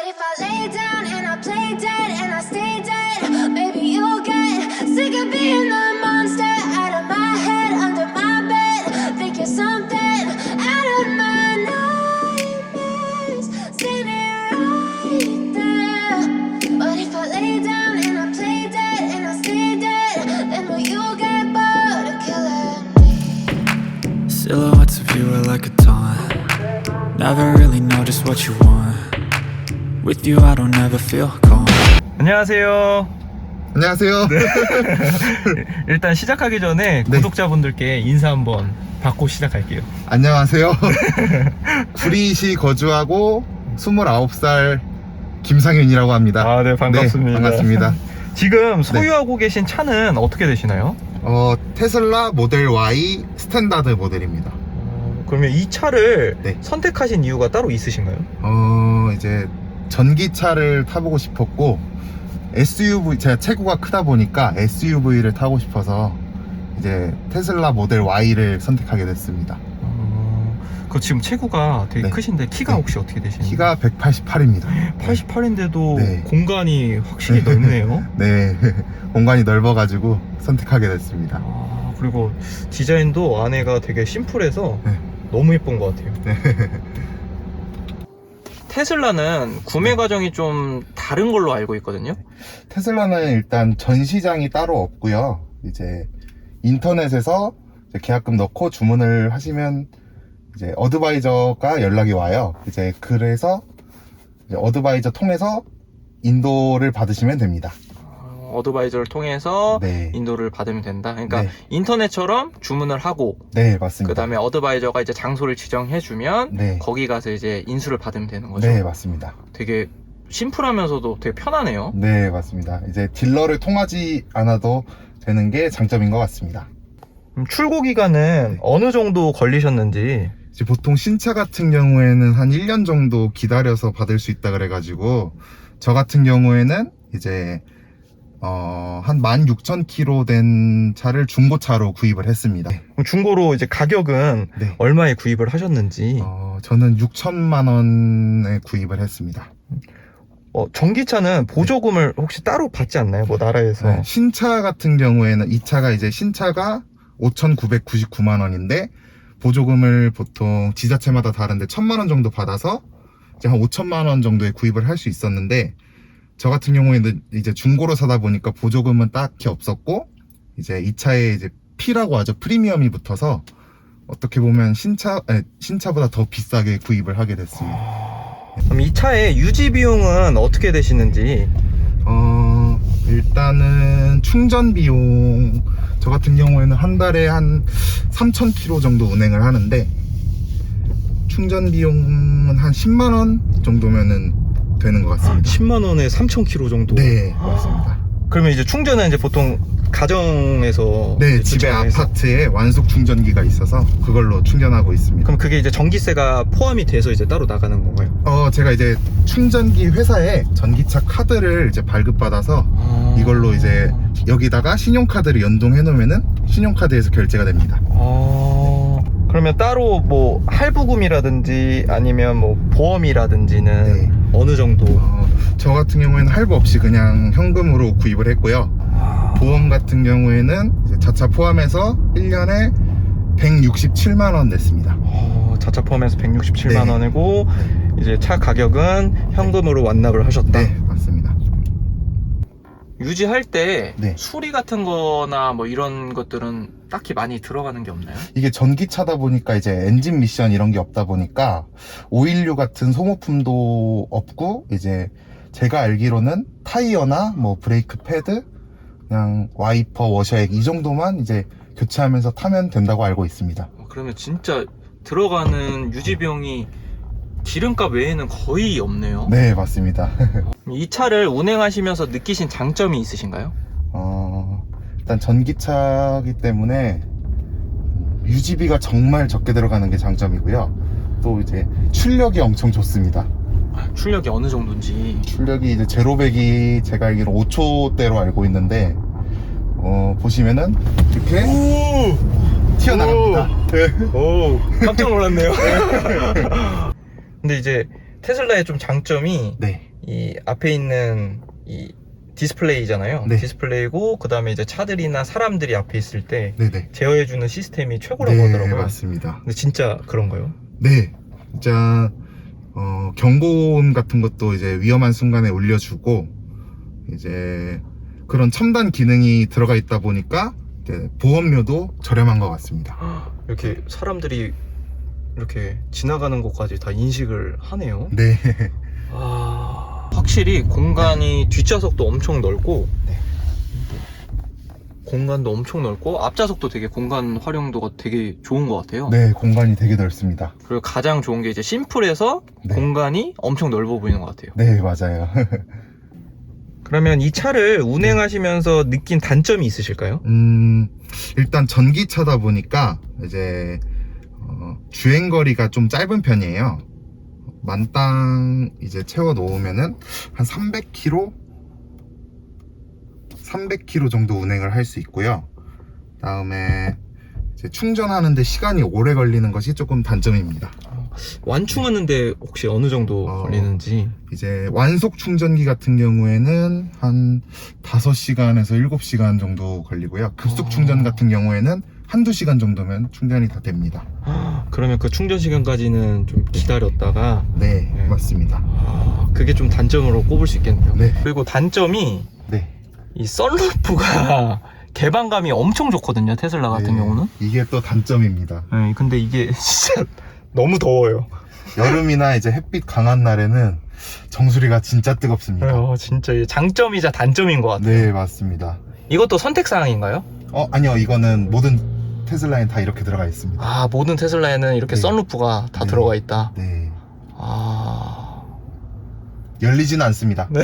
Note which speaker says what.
Speaker 1: if I lay down and I play dead and I stay dead, maybe you'll get sick of being the monster out of my head, under my bed. Think you're something out of my nightmares, standing right there. But if I lay down and I play dead and I stay dead, then will you get bored of killing me?
Speaker 2: Silhouettes of you are like a taunt. Never really know just what you want. With you I don't ever feel calm.
Speaker 3: 안녕하세요.
Speaker 4: 안녕하세요.
Speaker 3: 일단 시작하기 전에
Speaker 4: 네.
Speaker 3: 구독자분들께 인사 한번 받고 시작할게요.
Speaker 4: 안녕하세요. 구리시 거주하고 29살 김상윤이라고 합니다.
Speaker 3: 아, 네, 반갑습니다.
Speaker 4: 네, 반갑습니다.
Speaker 3: 지금 소유하고 계신 차는 어떻게 되시나요?
Speaker 4: 테슬라 모델 Y 스탠다드 모델입니다.
Speaker 3: 그러면 이 차를
Speaker 4: 네.
Speaker 3: 선택하신 이유가 따로 있으신가요?
Speaker 4: 이제 전기차를 타보고 싶었고 SUV, 제가 체구가 크다 보니까 SUV를 타고 싶어서 이제 테슬라 모델 Y를 선택하게 됐습니다.
Speaker 3: 그 지금 체구가 되게
Speaker 4: 네.
Speaker 3: 크신데 키가
Speaker 4: 네.
Speaker 3: 혹시 어떻게 되시나요?
Speaker 4: 키가 188입니다.
Speaker 3: 88인데도
Speaker 4: 네.
Speaker 3: 공간이 확실히 넓네요.
Speaker 4: 네, 공간이 넓어가지고 선택하게 됐습니다.
Speaker 3: 그리고 디자인도 안에가 되게 심플해서
Speaker 4: 네.
Speaker 3: 너무 예쁜 것 같아요.
Speaker 4: 네.
Speaker 3: 테슬라는 구매 과정이 좀 다른 걸로 알고 있거든요.
Speaker 4: 테슬라는 일단 전시장이 따로 없고요. 이제 인터넷에서 이제 계약금 넣고 주문을 하시면 이제 어드바이저가 연락이 와요. 이제 그래서 이제 어드바이저 통해서 인도를 받으시면 됩니다.
Speaker 3: 어드바이저를 통해서
Speaker 4: 네.
Speaker 3: 인도를 받으면 된다. 그러니까
Speaker 4: 네.
Speaker 3: 인터넷처럼 주문을 하고
Speaker 4: 네, 맞습니다.
Speaker 3: 그 다음에 어드바이저가 이제 장소를 지정해주면
Speaker 4: 네.
Speaker 3: 거기 가서 이제 인수를 받으면 되는 거죠.
Speaker 4: 네, 맞습니다.
Speaker 3: 되게 심플하면서도 되게 편하네요.
Speaker 4: 네, 맞습니다. 이제 딜러를 통하지 않아도 되는 게 장점인 것 같습니다.
Speaker 3: 출고 기간은
Speaker 4: 네.
Speaker 3: 어느 정도 걸리셨는지.
Speaker 4: 이제 보통 신차 같은 경우에는 한 1년 정도 기다려서 받을 수 있다 그래가지고 저 같은 경우에는 이제 한 16,000km 된 차를 중고차로 구입을 했습니다.
Speaker 3: 그럼 중고로 이제 가격은
Speaker 4: 네.
Speaker 3: 얼마에 구입을 하셨는지.
Speaker 4: 저는 6천만 원에 구입을 했습니다.
Speaker 3: 전기차는 보조금을 혹시 따로 받지 않나요? 뭐 나라에서.
Speaker 4: 네, 신차 같은 경우에는 이 차가 이제 신차가 5,999만 원인데 보조금을 보통 지자체마다 다른데 1,000만 원 정도 받아서 이제 한 5천만 원 정도에 구입을 할 수 있었는데 저 같은 경우에는 이제 중고로 사다 보니까 보조금은 딱히 없었고 이제 이 차에 이제 P라고 하죠. 프리미엄이 붙어서 어떻게 보면 신차보다 더 비싸게 구입을 하게 됐습니다.
Speaker 3: 그럼 이 차의 유지 비용은 어떻게 되시는지.
Speaker 4: 일단은 충전 비용 저 같은 경우에는 한 달에 한 3,000km 정도 운행을 하는데 충전 비용은 한 10만 원 정도면은 되는 것 같습니다.
Speaker 3: 10만 원에 3,000km 정도.
Speaker 4: 네, 맞습니다.
Speaker 3: 그러면 이제 충전은 이제 보통 가정에서
Speaker 4: 네,
Speaker 3: 이제
Speaker 4: 집에
Speaker 3: 주차장에서.
Speaker 4: 아파트에 완속 충전기가 있어서 그걸로 충전하고 있습니다.
Speaker 3: 그럼 그게 이제 전기세가 포함이 돼서 이제 따로 나가는 건가요?
Speaker 4: 제가 이제 충전기 회사에 전기차 카드를 이제 발급받아서 이걸로 이제 여기다가 신용카드를 연동해 놓으면은 신용카드에서 결제가 됩니다.
Speaker 3: 그러면 따로 뭐 할부금이라든지 아니면 뭐 보험이라든지는
Speaker 4: 네.
Speaker 3: 어느 정도?
Speaker 4: 저 같은 경우에는 할부 없이 그냥 현금으로 구입을 했고요. 보험 같은 경우에는 이제 자차 포함해서 1년에 167만 원 냈습니다.
Speaker 3: 자차 포함해서 167만
Speaker 4: 네.
Speaker 3: 원이고 이제 차 가격은 현금으로 완납을 하셨다.
Speaker 4: 네, 맞습니다.
Speaker 3: 유지할 때
Speaker 4: 네.
Speaker 3: 수리 같은 거나 뭐 이런 것들은 딱히 많이 들어가는 게 없나요?
Speaker 4: 이게 전기차다 보니까 이제 엔진 미션 이런 게 없다 보니까 오일류 같은 소모품도 없고 이제 제가 알기로는 타이어나 뭐 브레이크 패드 그냥 와이퍼 워셔액 이 정도만 이제 교체하면서 타면 된다고 알고 있습니다.
Speaker 3: 그러면 진짜 들어가는 유지 비용이 기름값 외에는 거의 없네요.
Speaker 4: 네, 맞습니다.
Speaker 3: 이 차를 운행하시면서 느끼신 장점이 있으신가요?
Speaker 4: 일단 전기차이기 때문에 유지비가 정말 적게 들어가는 게 장점이고요. 또 이제 출력이 엄청 좋습니다.
Speaker 3: 출력이 어느 정도인지.
Speaker 4: 출력이 이제 제로백이 제가 알기로 5초대로 알고 있는데 보시면은 이렇게 튀어나갑니다.
Speaker 3: 오, 깜짝 놀랐네요. 근데 이제 테슬라의 좀 장점이
Speaker 4: 네.
Speaker 3: 이 앞에 있는 이 디스플레이잖아요.
Speaker 4: 네.
Speaker 3: 디스플레이고 그 다음에 이제 차들이나 사람들이 앞에 있을 때
Speaker 4: 네네.
Speaker 3: 제어해주는 시스템이 최고라고
Speaker 4: 네,
Speaker 3: 하더라고요.
Speaker 4: 맞습니다.
Speaker 3: 근데 진짜 그런가요?
Speaker 4: 네. 진짜 경고음 같은 것도 이제 위험한 순간에 울려주고 이제 그런 첨단 기능이 들어가 있다 보니까 이제 보험료도 저렴한 것 같습니다.
Speaker 3: 이렇게 사람들이 이렇게 지나가는 곳까지 다 인식을 하네요.
Speaker 4: 네.
Speaker 3: 확실히 공간이 뒷좌석도 엄청 넓고 공간도 엄청 넓고 앞좌석도 되게 공간 활용도가 되게 좋은 것 같아요.
Speaker 4: 네, 공간이 되게 넓습니다.
Speaker 3: 그리고 가장 좋은 게 이제 심플해서
Speaker 4: 네.
Speaker 3: 공간이 엄청 넓어 보이는 것 같아요.
Speaker 4: 네, 맞아요.
Speaker 3: 그러면 이 차를 운행하시면서 느낀 단점이 있으실까요?
Speaker 4: 일단 전기차다 보니까 이제 주행거리가 좀 짧은 편이에요. 만땅 이제 채워 놓으면은 한 300km 정도 운행을 할 수 있고요. 다음에 이제 충전하는데 시간이 오래 걸리는 것이 조금 단점입니다.
Speaker 3: 완충하는데 혹시 어느 정도 걸리는지.
Speaker 4: 이제 완속 충전기 같은 경우에는 한 5시간에서 7시간 정도 걸리고요. 급속 충전 같은 경우에는 한두 시간 정도면 충전이 다 됩니다.
Speaker 3: 그러면 그 충전 시간까지는 좀 기다렸다가.
Speaker 4: 네, 맞습니다.
Speaker 3: 그게 좀 단점으로 꼽을 수 있겠네요.
Speaker 4: 네.
Speaker 3: 그리고 단점이
Speaker 4: 네.
Speaker 3: 이 썬루프가 개방감이 엄청 좋거든요, 테슬라 같은
Speaker 4: 네,
Speaker 3: 경우는.
Speaker 4: 이게 또 단점입니다.
Speaker 3: 네, 근데 이게 진짜 너무 더워요.
Speaker 4: 여름이나 이제 햇빛 강한 날에는 정수리가 진짜 뜨겁습니다.
Speaker 3: 진짜 이게 장점이자 단점인 것 같아요.
Speaker 4: 네, 맞습니다.
Speaker 3: 이것도 선택사항인가요?
Speaker 4: 아니요, 이거는 모든 테슬라엔 다 이렇게 들어가 있습니다.
Speaker 3: 모든 테슬라에는 이렇게
Speaker 4: 네.
Speaker 3: 썬루프가 다
Speaker 4: 네.
Speaker 3: 들어가 있다.
Speaker 4: 네. 열리지는 않습니다.
Speaker 3: 네.